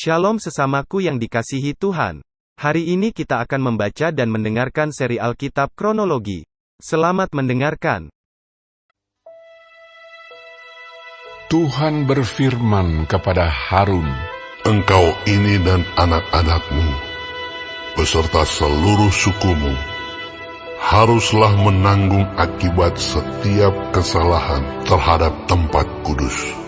Shalom sesamaku yang dikasihi Tuhan. Hari ini kita akan membaca dan mendengarkan seri Alkitab Kronologi. Selamat mendengarkan. Tuhan berfirman kepada Harun, "Engkau ini dan anak-anakmu, beserta seluruh sukumu, haruslah menanggung akibat setiap kesalahan terhadap tempat kudus.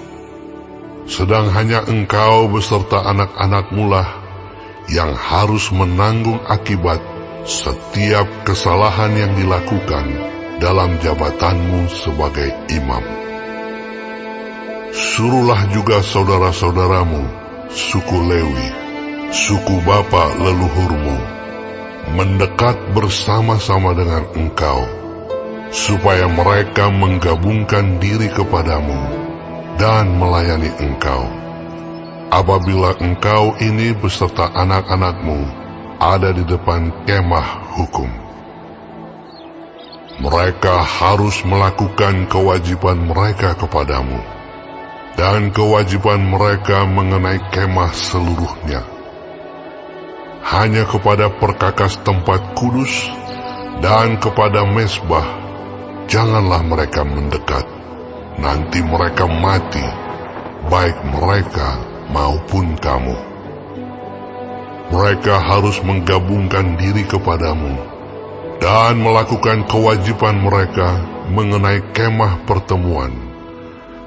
Sedang hanya engkau beserta anak-anakmu lah yang harus menanggung akibat setiap kesalahan yang dilakukan dalam jabatanmu sebagai imam. Suruhlah juga saudara-saudaramu, suku Lewi, suku bapa leluhurmu, mendekat bersama-sama dengan engkau, supaya mereka menggabungkan diri kepadamu dan melayani engkau. Apabila engkau ini beserta anak-anakmu ada di depan kemah hukum, mereka harus melakukan kewajiban mereka kepadamu, dan kewajiban mereka mengenai kemah seluruhnya. Hanya kepada perkakas tempat kudus dan kepada mezbah janganlah mereka mendekat, nanti mereka mati, baik mereka maupun kamu. Mereka harus menggabungkan diri kepadamu dan melakukan kewajiban mereka mengenai kemah pertemuan,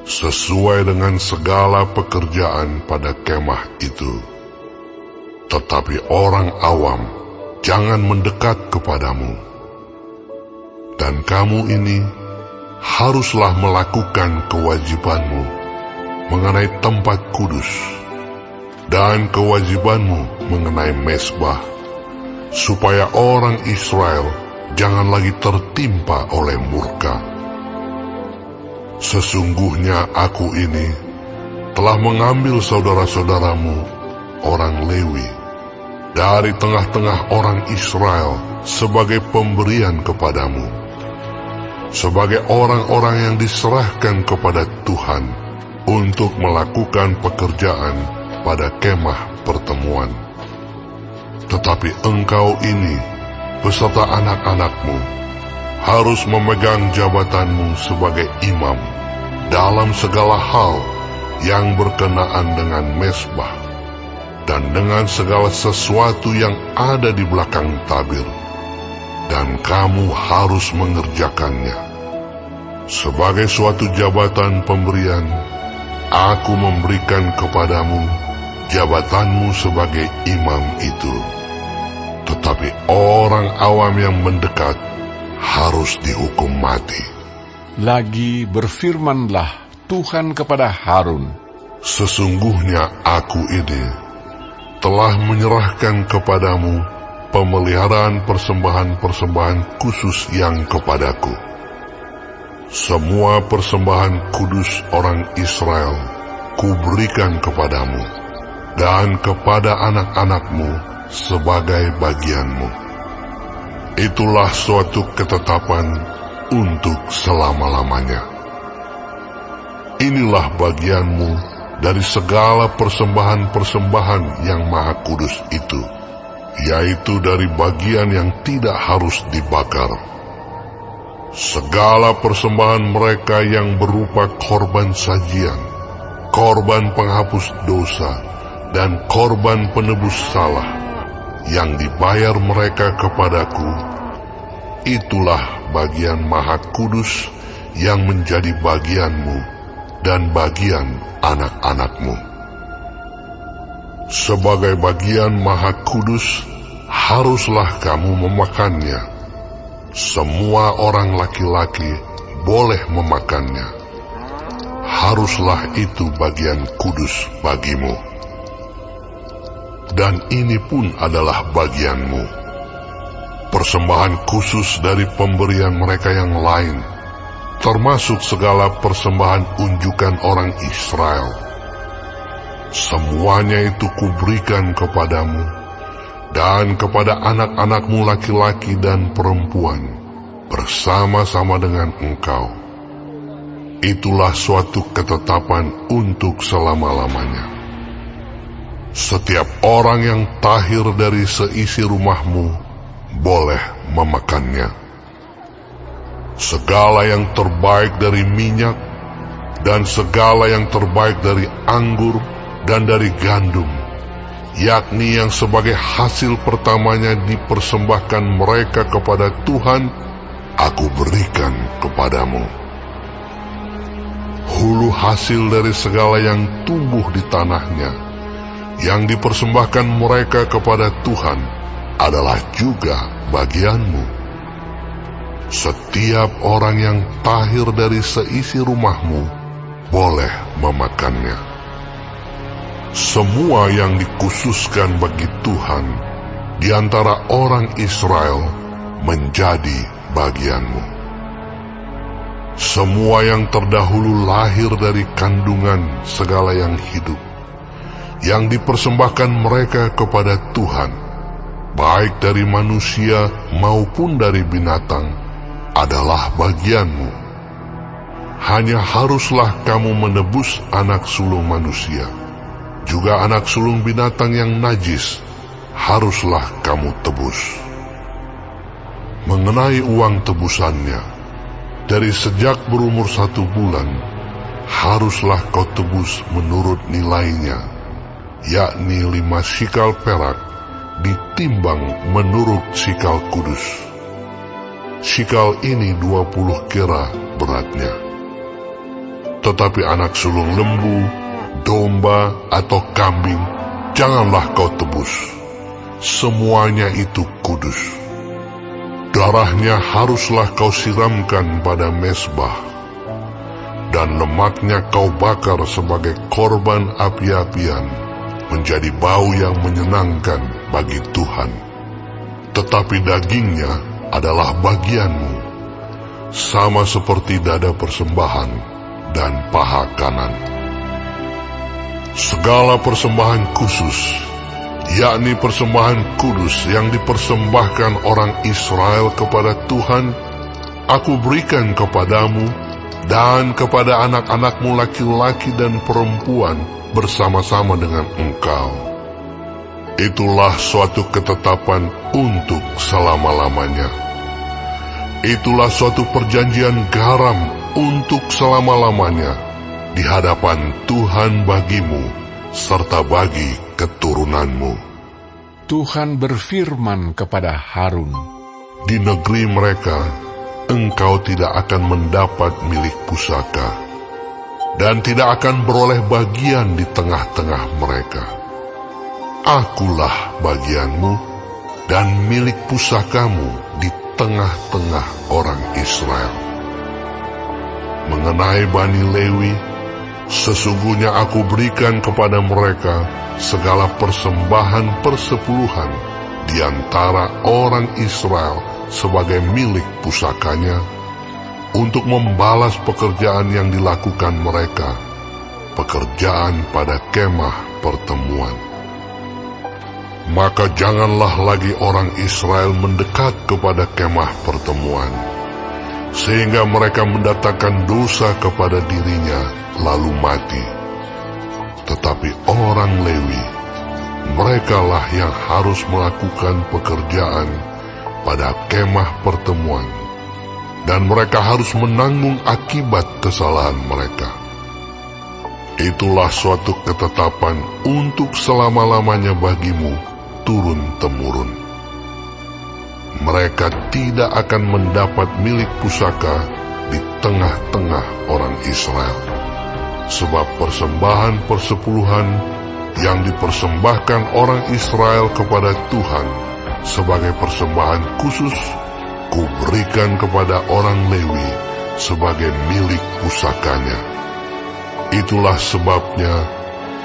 sesuai dengan segala pekerjaan pada kemah itu. Tetapi orang awam jangan mendekat kepadamu. Dan kamu ini haruslah melakukan kewajibanmu mengenai tempat kudus dan kewajibanmu mengenai mezbah, supaya orang Israel jangan lagi tertimpa oleh murka. Sesungguhnya aku ini telah mengambil saudara-saudaramu, orang Lewi, dari tengah-tengah orang Israel sebagai pemberian kepadamu, sebagai orang-orang yang diserahkan kepada Tuhan untuk melakukan pekerjaan pada kemah pertemuan. Tetapi engkau ini beserta anak-anakmu harus memegang jabatanmu sebagai imam dalam segala hal yang berkenaan dengan mezbah dan dengan segala sesuatu yang ada di belakang tabir, dan kamu harus mengerjakannya. Sebagai suatu jabatan pemberian, aku memberikan kepadamu jabatanmu sebagai imam itu. Tetapi orang awam yang mendekat harus dihukum mati." lagi berfirmanlah Tuhan kepada Harun, "Sesungguhnya aku ini telah menyerahkan kepadamu pemeliharaan persembahan-persembahan khusus yang kepadaku. Semua persembahan kudus orang Israel kuberikan kepadamu dan kepada anak-anakmu sebagai bagianmu. Itulah suatu ketetapan untuk selama-lamanya. Inilah bagianmu dari segala persembahan-persembahan yang maha kudus itu, yaitu dari bagian yang tidak harus dibakar. Segala persembahan mereka yang berupa korban sajian, korban penghapus dosa, dan korban penebus salah, yang dibayar mereka kepadaku, itulah bagian maha kudus yang menjadi bagianmu dan bagian anak-anakmu. Sebagai bagian maha kudus, haruslah kamu memakannya. Semua orang laki-laki boleh memakannya. Haruslah itu bagian kudus bagimu. Dan ini pun adalah bagianmu: persembahan khusus dari pemberian mereka yang lain, termasuk segala persembahan unjukan orang Israel. Semuanya itu kuberikan kepadamu dan kepada anak-anakmu laki-laki dan perempuan bersama-sama dengan engkau. Itulah suatu ketetapan untuk selama-lamanya. Setiap orang yang tahir dari seisi rumahmu boleh memakannya. Segala yang terbaik dari minyak, dan segala yang terbaik dari anggur dan dari gandum, yakni yang sebagai hasil pertamanya dipersembahkan mereka kepada Tuhan, aku berikan kepadamu. Hulu hasil dari segala yang tumbuh di tanahnya, yang dipersembahkan mereka kepada Tuhan, adalah juga bagianmu. Setiap orang yang tahir dari seisi rumahmu boleh memakannya. Semua yang dikhususkan bagi Tuhan di antara orang Israel menjadi bagianmu. Semua yang terdahulu lahir dari kandungan segala yang hidup, yang dipersembahkan mereka kepada Tuhan, baik dari manusia maupun dari binatang, adalah bagianmu. Hanya haruslah kamu menebus anak sulung manusia, juga anak sulung binatang yang najis haruslah kamu tebus. Mengenai uang tebusannya, dari sejak berumur 1 bulan, haruslah kau tebus menurut nilainya, yakni 5 sikal perak, ditimbang menurut sikal kudus. Sikal ini 20 kera beratnya. Tetapi anak sulung lembu, domba, atau kambing, janganlah kau tebus. Semuanya itu kudus. Darahnya haruslah kau siramkan pada mezbah, dan lemaknya kau bakar sebagai korban api-apian, menjadi bau yang menyenangkan bagi Tuhan. Tetapi dagingnya adalah bagianmu, sama seperti dada persembahan dan paha kanan. Segala persembahan khusus, yakni persembahan kudus yang dipersembahkan orang Israel kepada Tuhan, aku berikan kepadamu dan kepada anak-anakmu laki-laki dan perempuan bersama-sama dengan engkau. Itulah suatu ketetapan untuk selama-lamanya. Itulah suatu perjanjian garam untuk selama-lamanya di hadapan Tuhan bagimu serta bagi keturunanmu. Tuhan berfirman kepada Harun, di negeri mereka engkau tidak akan mendapat milik pusaka, dan tidak akan beroleh bagian di tengah-tengah mereka. Akulah bagianmu dan milik pusakamu di tengah-tengah orang Israel. Mengenai Bani Lewi, sesungguhnya aku berikan kepada mereka segala persembahan persepuluhan di antara orang Israel sebagai milik pusakanya, untuk membalas pekerjaan yang dilakukan mereka, pekerjaan pada kemah pertemuan. Maka janganlah lagi orang Israel mendekat kepada kemah pertemuan, sehingga mereka mendatangkan dosa kepada dirinya lalu mati. Tetapi orang Lewi, merekalah yang harus melakukan pekerjaan pada kemah pertemuan, dan mereka harus menanggung akibat kesalahan mereka. Itulah suatu ketetapan untuk selama-lamanya bagimu turun-temurun. Mereka tidak akan mendapat milik pusaka di tengah-tengah orang Israel, sebab persembahan persepuluhan yang dipersembahkan orang Israel kepada Tuhan sebagai persembahan khusus, kuberikan kepada orang Lewi sebagai milik pusakanya. Itulah sebabnya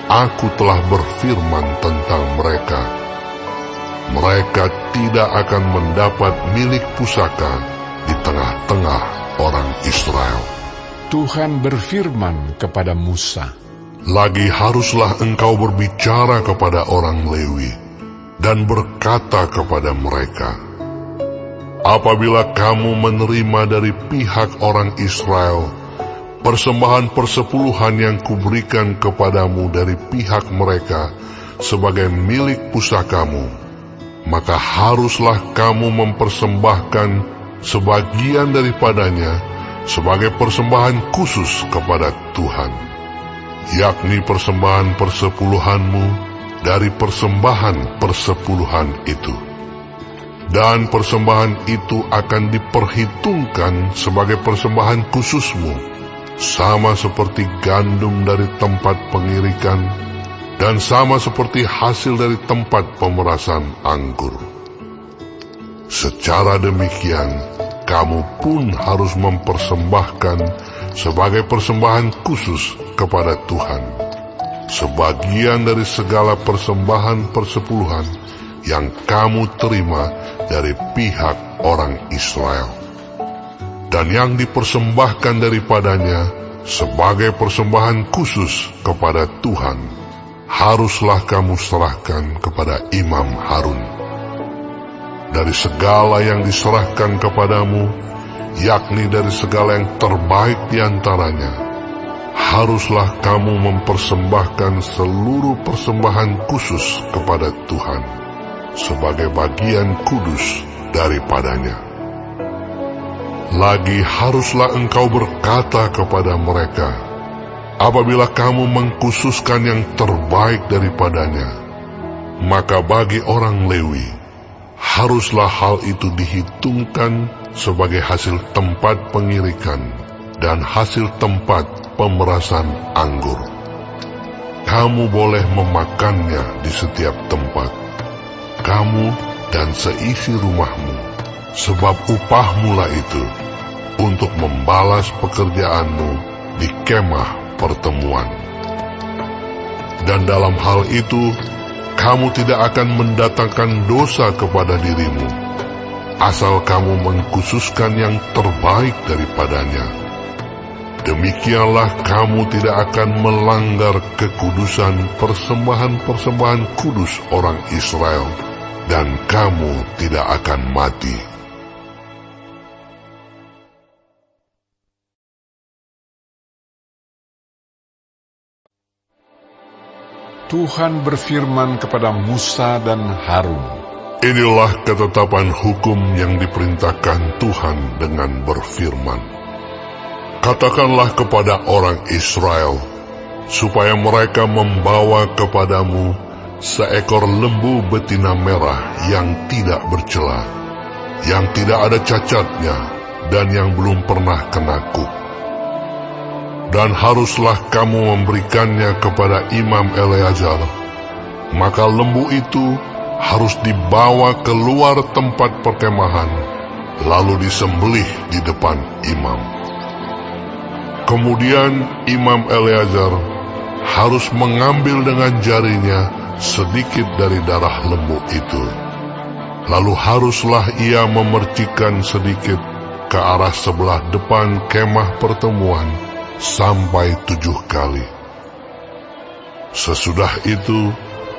aku telah berfirman tentang mereka. Mereka tidak akan mendapat milik pusaka di tengah-tengah orang Israel. Tuhan berfirman kepada Musa, lagi haruslah engkau berbicara kepada orang Lewi dan berkata kepada mereka, apabila kamu menerima dari pihak orang Israel persembahan persepuluhan yang kuberikan kepadamu dari pihak mereka sebagai milik pusakamu, maka haruslah kamu mempersembahkan sebagian daripadanya sebagai persembahan khusus kepada Tuhan, yakni persembahan persepuluhanmu dari persembahan persepuluhan itu. Dan persembahan itu akan diperhitungkan sebagai persembahan khususmu, sama seperti gandum dari tempat pengirikan, dan sama seperti hasil dari tempat pemerasan anggur. Secara demikian, kamu pun harus mempersembahkan sebagai persembahan khusus kepada Tuhan, sebagian dari segala persembahan persepuluhan yang kamu terima dari pihak orang Israel. Dan yang dipersembahkan daripadanya sebagai persembahan khusus kepada Tuhan, haruslah kamu serahkan kepada Imam Harun. Dari segala yang diserahkan kepadamu, yakni dari segala yang terbaik di antaranya, haruslah kamu mempersembahkan seluruh persembahan khusus kepada Tuhan, sebagai bagian kudus daripadanya. Lagi haruslah engkau berkata kepada mereka, apabila kamu mengkhususkan yang terbaik daripadanya, maka bagi orang Lewi, haruslah hal itu dihitungkan sebagai hasil tempat pengirikan dan hasil tempat pemerasan anggur. Kamu boleh memakannya di setiap tempat, kamu dan seisi rumahmu, sebab upahmu lah itu untuk membalas pekerjaanmu di kemah pertemuan. Dan dalam hal itu, kamu tidak akan mendatangkan dosa kepada dirimu, asal kamu mengkhususkan yang terbaik daripadanya. Demikianlah kamu tidak akan melanggar kekudusan persembahan-persembahan kudus orang Israel, dan kamu tidak akan mati. Tuhan berfirman kepada Musa dan Harun, Inilah ketetapan hukum yang diperintahkan Tuhan dengan berfirman. Katakanlah kepada orang Israel, supaya mereka membawa kepadamu seekor lembu betina merah yang tidak bercela, yang tidak ada cacatnya, dan yang belum pernah kena kuk. Dan haruslah kamu memberikannya kepada Imam Eleazar, maka lembu itu harus dibawa keluar tempat perkemahan, lalu disembelih di depan imam. Kemudian Imam Eleazar harus mengambil dengan jarinya sedikit dari darah lembu itu. Lalu haruslah ia memercikkan sedikit ke arah sebelah depan kemah pertemuan sampai 7 kali. Sesudah itu,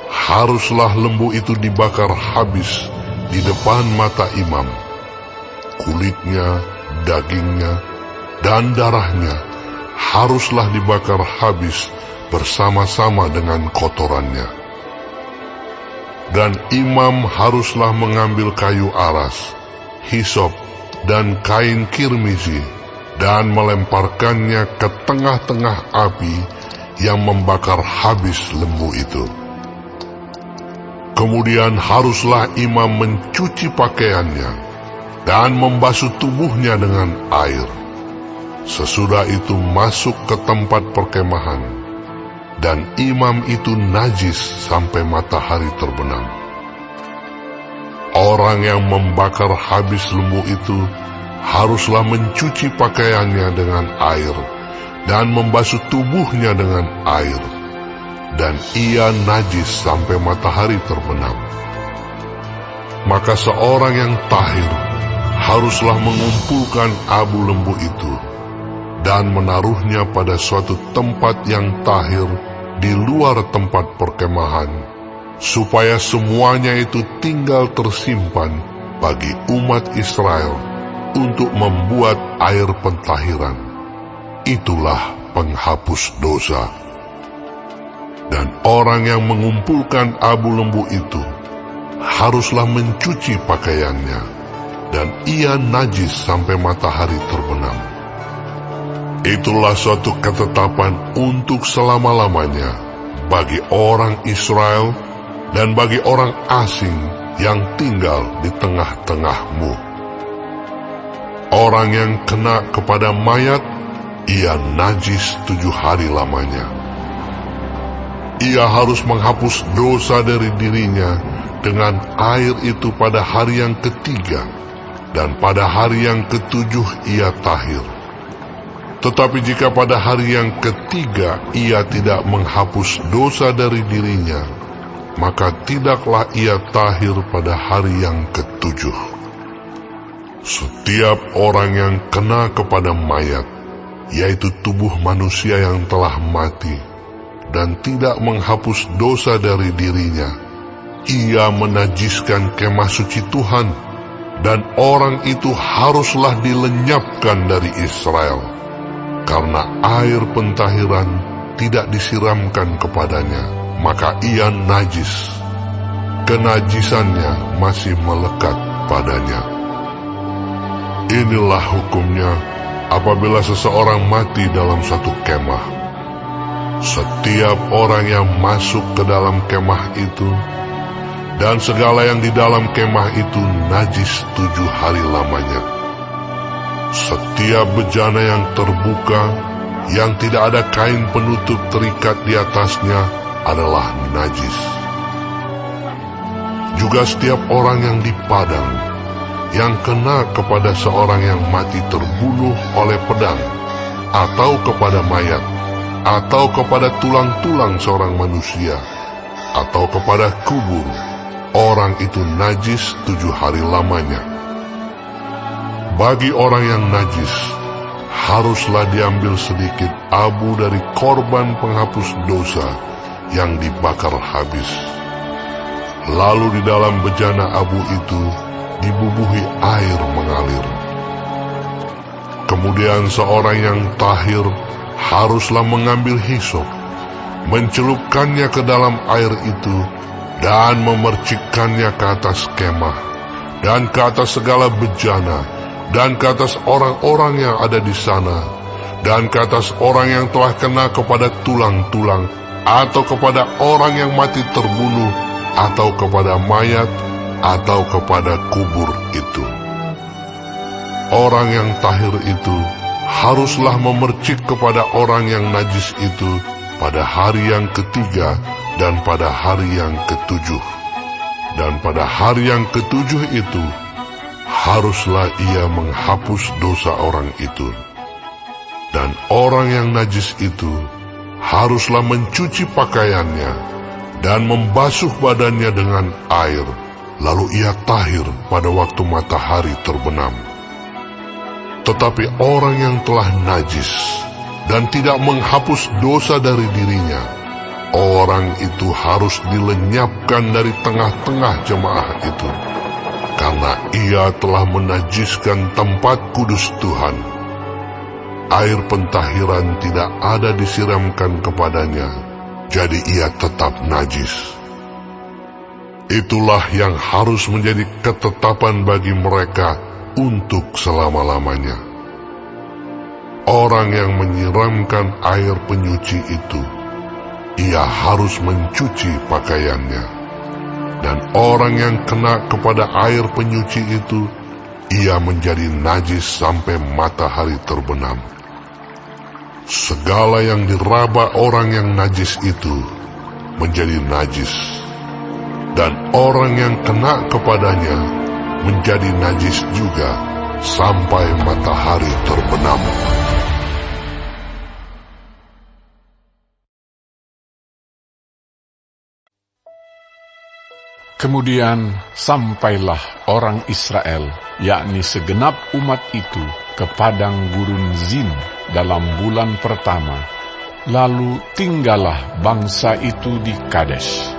haruslah lembu itu dibakar habis di depan mata imam. Kulitnya, dagingnya, dan darahnya haruslah dibakar habis bersama-sama dengan kotorannya. Dan imam haruslah mengambil kayu aras, hisop, dan kain kirmizi, dan melemparkannya ke tengah-tengah api yang membakar habis lembu itu. Kemudian haruslah imam mencuci pakaiannya dan membasuh tubuhnya dengan air. Sesudah itu masuk ke tempat perkemahan, dan imam itu najis sampai matahari terbenam. Orang yang membakar habis lembu itu haruslah mencuci pakaiannya dengan air dan membasuh tubuhnya dengan air, dan ia najis sampai matahari terbenam. Maka seorang yang tahir haruslah mengumpulkan abu lembu itu dan menaruhnya pada suatu tempat yang tahir di luar tempat perkemahan, supaya semuanya itu tinggal tersimpan bagi umat Israel untuk membuat air pentahiran. Itulah penghapus dosa. Dan orang yang mengumpulkan abu lembu itu haruslah mencuci pakaiannya, dan ia najis sampai matahari terbenam. Itulah suatu ketetapan untuk selama-lamanya bagi orang Israel dan bagi orang asing yang tinggal di tengah-tengahmu. Orang yang kena kepada mayat, ia najis 7 hari lamanya. Ia harus menghapus dosa dari dirinya dengan air itu pada hari yang ketiga, dan pada hari yang ketujuh ia tahir. Tetapi jika pada hari yang ketiga ia tidak menghapus dosa dari dirinya, maka tidaklah ia tahir pada hari yang ketujuh. Setiap orang yang kena kepada mayat, yaitu tubuh manusia yang telah mati, dan tidak menghapus dosa dari dirinya, ia menajiskan kemah suci Tuhan, dan orang itu haruslah dilenyapkan dari Israel, karena air pentahiran tidak disiramkan kepadanya, maka ia najis. Kenajisannya masih melekat padanya. Inilah hukumnya apabila seseorang mati dalam satu kemah. Setiap orang yang masuk ke dalam kemah itu dan segala yang di dalam kemah itu najis 7 hari lamanya. Setiap bejana yang terbuka, yang tidak ada kain penutup terikat di atasnya, adalah najis. Juga setiap orang yang di padang, yang kena kepada seorang yang mati terbunuh oleh pedang, atau kepada mayat, atau kepada tulang-tulang seorang manusia, atau kepada kubur, orang itu najis 7 hari lamanya. Bagi orang yang najis, haruslah diambil sedikit abu dari korban penghapus dosa yang dibakar habis. Lalu di dalam bejana abu itu dibubuhi air mengalir. Kemudian seorang yang tahir haruslah mengambil hisop, mencelupkannya ke dalam air itu, dan memercikkannya ke atas kemah, dan ke atas segala bejana, dan ke atas orang-orang yang ada di sana, dan ke atas orang yang telah kena kepada tulang-tulang, atau kepada orang yang mati terbunuh, atau kepada mayat, atau kepada kubur itu. Orang yang tahir itu haruslah memercik kepada orang yang najis itu pada hari yang ketiga dan pada hari yang ketujuh. Dan pada hari yang ketujuh itu haruslah ia menghapus dosa orang itu. Dan orang yang najis itu haruslah mencuci pakaiannya dan membasuh badannya dengan air, lalu ia tahir pada waktu matahari terbenam. Tetapi orang yang telah najis dan tidak menghapus dosa dari dirinya, orang itu harus dilenyapkan dari tengah-tengah jemaah itu, karena ia telah menajiskan tempat kudus Tuhan. Air pentahiran tidak ada disiramkan kepadanya, jadi ia tetap najis. Itulah yang harus menjadi ketetapan bagi mereka untuk selama-lamanya. Orang yang menyiramkan air penyuci itu, ia harus mencuci pakaiannya. Dan orang yang kena kepada air penyuci itu, ia menjadi najis sampai matahari terbenam. Segala yang diraba orang yang najis itu menjadi najis, dan orang yang kena kepadanya menjadi najis juga sampai matahari terbenam. Kemudian sampailah orang Israel, yakni segenap umat itu, ke padang gurun Zin dalam bulan pertama. Lalu tinggallah bangsa itu di Kadesh.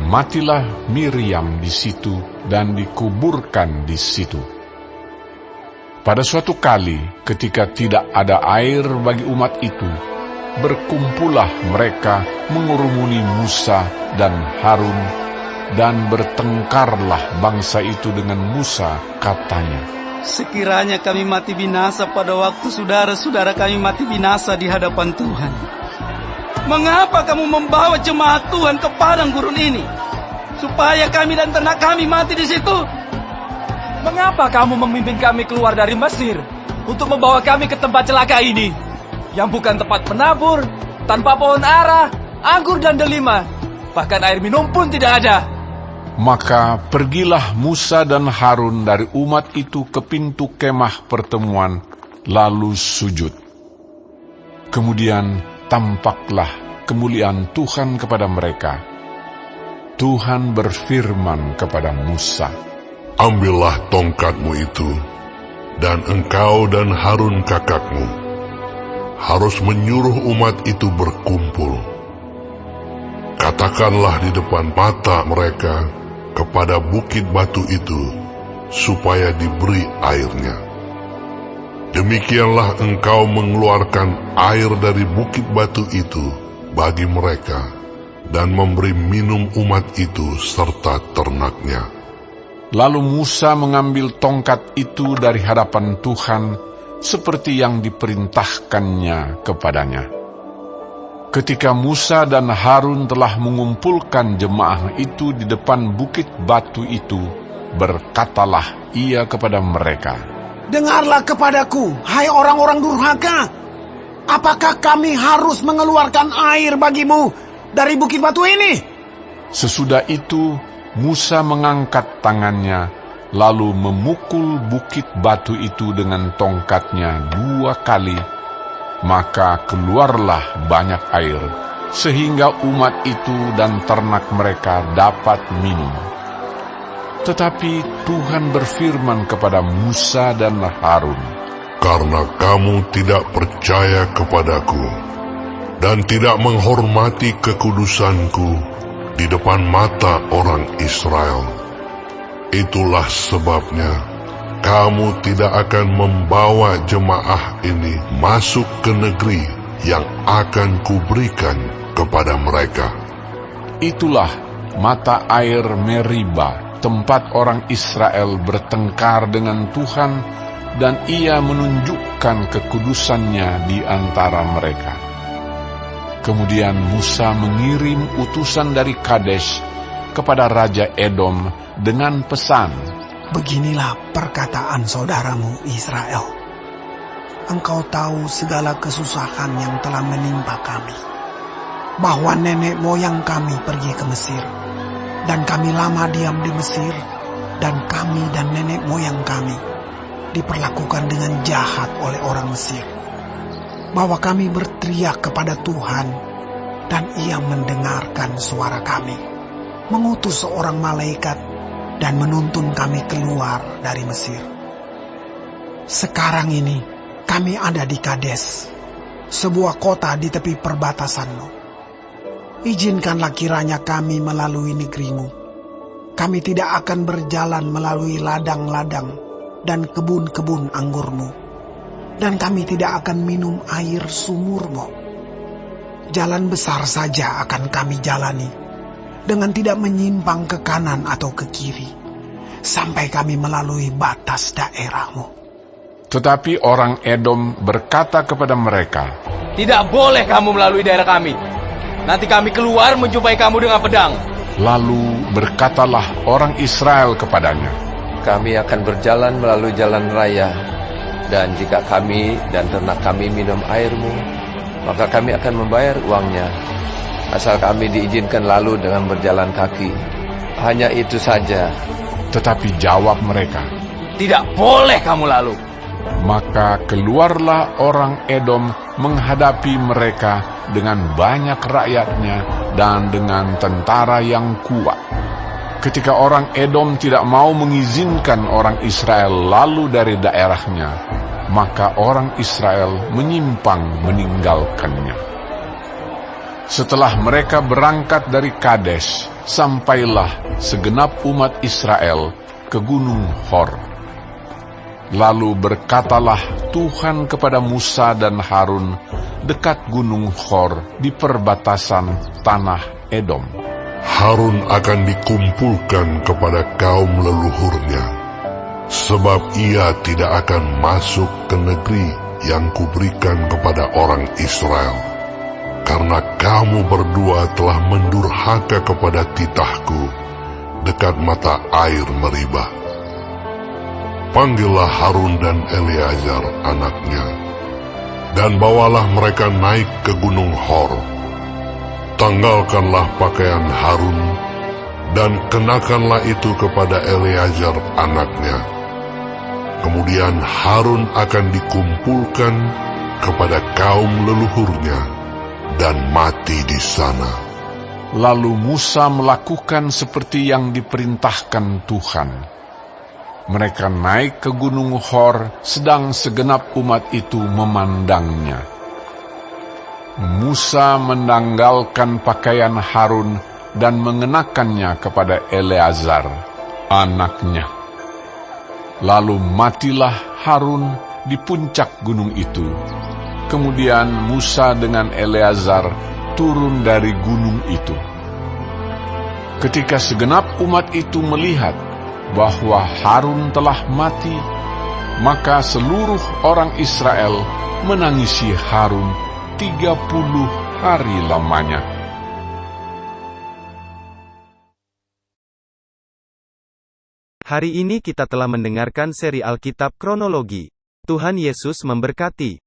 Matilah Miriam di situ dan dikuburkan di situ. Pada suatu kali, ketika tidak ada air bagi umat itu, berkumpullah mereka mengurumuni Musa dan Harun, dan bertengkarlah bangsa itu dengan Musa, katanya, sekiranya kami mati binasa pada waktu saudara-saudara kami mati binasa di hadapan Tuhan. Mengapa kamu membawa jemaat Tuhan ke padang gurun ini, supaya kami dan ternak kami mati di situ? Mengapa kamu memimpin kami keluar dari Mesir untuk membawa kami ke tempat celaka ini, yang bukan tempat penabur, tanpa pohon ara, anggur dan delima, bahkan air minum pun tidak ada? Maka pergilah Musa dan Harun dari umat itu ke pintu kemah pertemuan, lalu sujud. Kemudian tampaklah kemuliaan Tuhan kepada mereka. Tuhan berfirman kepada Musa, Ambillah tongkatmu itu, dan engkau dan Harun kakakmu harus menyuruh umat itu berkumpul. Katakanlah di depan mata mereka kepada bukit batu itu, supaya diberi airnya. Demikianlah engkau mengeluarkan air dari bukit batu itu bagi mereka, dan memberi minum umat itu serta ternaknya. Lalu Musa mengambil tongkat itu dari hadapan Tuhan, seperti yang diperintahkannya kepadanya. Ketika Musa dan Harun telah mengumpulkan jemaah itu di depan bukit batu itu, berkatalah ia kepada mereka, Dengarlah kepadaku, hai orang-orang durhaka. Apakah kami harus mengeluarkan air bagimu dari bukit batu ini? Sesudah itu Musa mengangkat tangannya, lalu memukul bukit batu itu dengan tongkatnya 2 kali. Maka keluarlah banyak air, sehingga umat itu dan ternak mereka dapat minum. Tetapi Tuhan berfirman kepada Musa dan Harun, Karena kamu tidak percaya kepadaku, dan tidak menghormati kekudusanku di depan mata orang Israel, itulah sebabnya kamu tidak akan membawa jemaah ini masuk ke negeri yang akan kuberikan kepada mereka. itulah mata air Meriba, tempat orang Israel bertengkar dengan Tuhan, dan ia menunjukkan kekudusannya di antara mereka. Kemudian Musa mengirim utusan dari Kadesh kepada Raja Edom dengan pesan, Beginilah perkataan saudaramu Israel. Engkau tahu segala kesusahan yang telah menimpa kami, bahwa nenek moyang kami pergi ke Mesir, dan kami lama diam di Mesir, dan kami dan nenek moyang kami diperlakukan dengan jahat oleh orang Mesir, bahwa kami berteriak kepada Tuhan, dan ia mendengarkan suara kami, mengutus seorang malaikat dan menuntun kami keluar dari Mesir. Sekarang ini kami ada di Kades, sebuah kota di tepi perbatasanmu. Izinkanlah kiranya kami melalui negerimu. Kami tidak akan berjalan melalui ladang-ladang dan kebun-kebun anggurmu, dan kami tidak akan minum air sumurmu. Jalan besar saja akan kami jalani, dengan tidak menyimpang ke kanan atau ke kiri, sampai kami melalui batas daerahmu. Tetapi orang Edom berkata kepada mereka, Tidak boleh kamu melalui daerah kami. Nanti kami keluar menjumpai kamu dengan pedang. lalu berkatalah orang Israel kepadanya, Kami akan berjalan melalui jalan raya, dan jika kami dan ternak kami minum airmu, maka kami akan membayar uangnya, asal kami diizinkan lalu dengan berjalan kaki. Hanya itu saja. Tetapi jawab mereka, Tidak boleh kamu lalu. maka keluarlah orang Edom menghadapi mereka dengan banyak rakyatnya dan dengan tentara yang kuat. Ketika orang Edom tidak mau mengizinkan orang Israel lalu dari daerahnya, maka orang Israel menyimpang meninggalkannya. Setelah mereka berangkat dari Kades, sampailah segenap umat Israel ke Gunung Hor. Lalu berkatalah Tuhan kepada Musa dan Harun dekat Gunung Hor di perbatasan tanah Edom. Harun akan dikumpulkan kepada kaum leluhurnya, sebab ia tidak akan masuk ke negeri yang kuberikan kepada orang Israel, karena kamu berdua telah mendurhaka kepada titahku dekat mata air Meribah. Panggillah Harun dan Eleazar anaknya, dan bawalah mereka naik ke Gunung Hor. Tanggalkanlah pakaian Harun, dan kenakanlah itu kepada Eleazar anaknya. Kemudian Harun akan dikumpulkan kepada kaum leluhurnya, dan mati di sana. Lalu Musa melakukan seperti yang diperintahkan Tuhan. Mereka naik ke Gunung Hor, sedang segenap umat itu memandangnya. Musa menanggalkan pakaian Harun dan mengenakannya kepada Eleazar, anaknya. Lalu matilah Harun di puncak gunung itu. Kemudian Musa dengan Eleazar turun dari gunung itu. Ketika segenap umat itu melihat bahwa Harun telah mati, maka seluruh orang Israel menangisi Harun 30 hari lamanya. Hari ini kita telah mendengarkan seri Alkitab Kronologi. Tuhan Yesus memberkati.